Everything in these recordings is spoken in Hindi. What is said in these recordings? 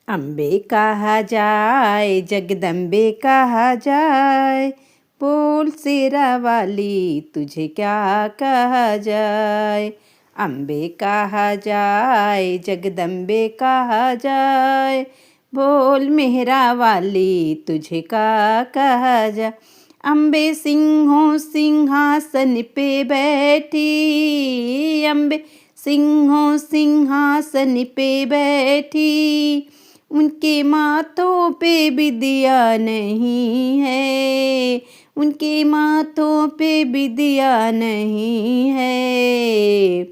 अम्बे कहा जाए जगदम्बे कहा जाए, बोल शेरा वाली तुझे क्या कहा जाए। अम्बे कहा जाए जगदम्बे कहा जाए, बोल मेहरा वाली तुझे क्या कहा जाए। अम्बे सिंहों सिंहासन पे बैठी, अम्बे सिंहों सिंहासन पे बैठी, उनके माथों पे विदिया नहीं है, उनके माथों पे विदिया नहीं है।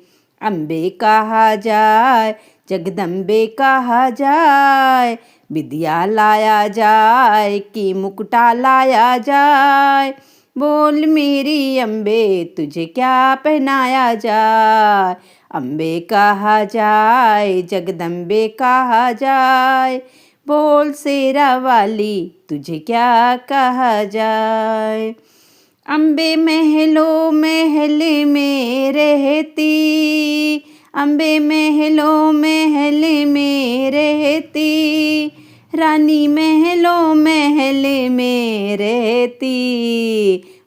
अम्बे कहा जाए जगदम्बे कहा जाए, विदिया लाया जाए कि मुकुटा लाया जाए, बोल मेरी अम्बे तुझे क्या पहनाया जाए। अम्बे कहा जाए जगदम्बे कहा जाए, बोल शेरा वाली तुझे क्या कहा जाए। अम्बे महलों महल में रहती, अम्बे महलों महल में रहती, रानी महलों महल में रहती,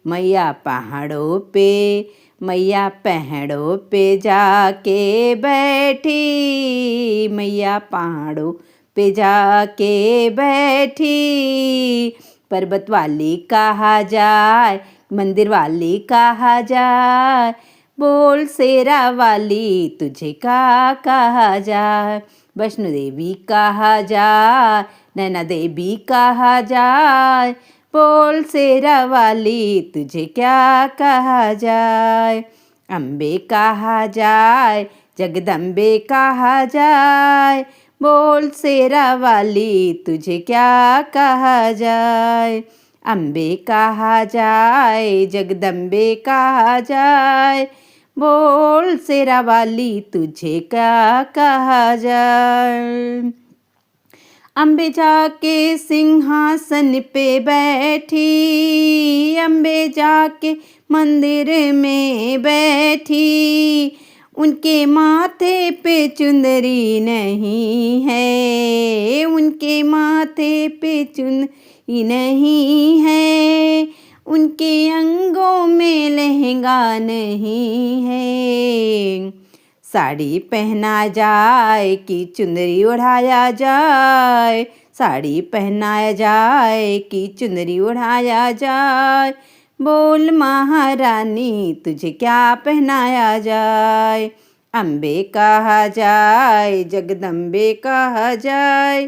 मैया पहाड़ों पे मैया पहाड़ों पे जाके बैठी, मैया पहाड़ों पे जाके बैठी, पर्वत वाली कहा जाए मंदिर वाली कहा जाए, बोल शेरा वाली तुझे क्या कहा जाए। वैष्णो देवी कहा जाए नैना देवी कहा जाए, बोल शेरा वाली तुझे क्या कहा जाए। अम्बे कहा जाए जगदम्बे कहा जाए, बोल शेरा वाली तुझे क्या कहा जाए। अम्बे कहा जाए जगदम्बे कहा जाए, बोल शेरा वाली तुझे क्या कहा जाए। अम्बे जाके सिंहासन पे बैठी, अम्बे जाके मंदिर में बैठी, उनके माथे पे चुंदरी नहीं है, उनके माथे पे चुंदरी नहीं है, उनके अंगों में लहंगा नहीं है। साड़ी पहना जाए कि चुनरी ओढ़ाया जाए, साड़ी पहनाया जाए कि चुनरी ओढ़ाया जाए, बोल महारानी तुझे क्या पहनाया जाए। अम्बे कहा जाए जगदम्बे कहा जाए,